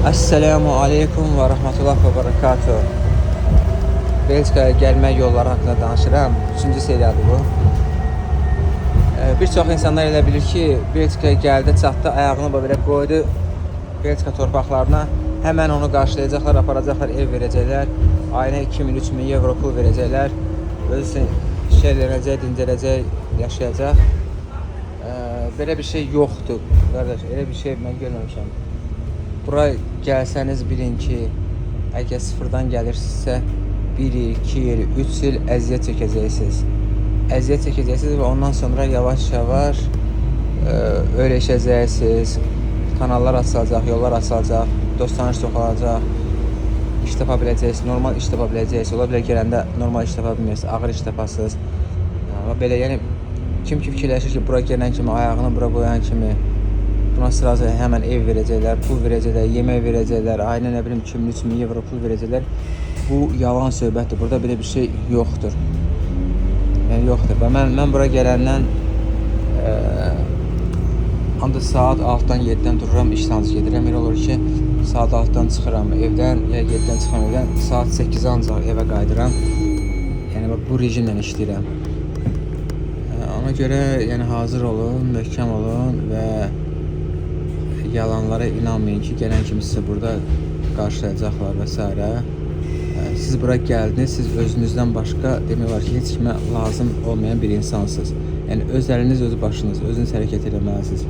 Esselamu Aleyküm və Rəhmətullah və Barakatuh. Belçikaya gəlmək yolları haqqında danışıram. 3-cü seriyadır bu. Bir çox insanlar elə bilir ki, Belçikaya gəldi, çatdı, ayağını belə qoydu Belçika torpaqlarına. Həmən onu qarşılayacaqlar, aparacaqlar, ev verəcəklər. Ayına 2000-3000 euro pul verəcəklər. Özü şeylənəcək, dincələcək, yaşayacaq. Belə bir şey yoxdur. Qardaş, elə bir şey mən görməmişəm. Bura gəlsəniz bilin ki, əgər sıfırdan gəlirsinizsə 1 il, 2 il, 3 il əziyyət çəkəcəksiniz. Əziyyət çəkəcəksiniz və ondan sonra yavaş-yavaş öyrəşəcəksiniz. Kanallar açılacaq, yollar açılacaq, dost tanış çoxalacaq, iş tapa biləcəksiniz, normal iş tapa biləcəksiniz. Ola bilər gələndə normal iş tapa bilmirsiniz, ağır iş tapasınız. Belə yəni kim ki fikirləşir ki, bura gələn kimi, ayağını bura qoyan kimi buna sırası həmən ev verəcəklər, pul verəcəklər, yemək verəcəklər, ayına nə bilim 2000-3000 euro pul verəcəklər. Bu yalan söhbətdir. Burada belə bir şey yoxdur. Yəni yoxdur. Və mən bura gələndən ancaq saat 6-dan 7-dən dururam, işdən gedirəm. Elə olur ki, saat 6-dan çıxıram evdən, ya 7-dən çıxıram evdən, saat 8-ə ancaq evə qayıdıram. Yəni bu rejimlə işləyirəm. Ona görə yəni hazır olun, möhkəm olun və yalanlara inanmayın ki, gələn kimi sizi burada qarşılayacaqlar və s. Siz bura gəldiniz, siz özünüzdən başqa demək olar ki, heç kimə lazım olmayan bir insansınız. Yəni öz əliniz, öz başınız, özünüz hərəkət etməlisiniz.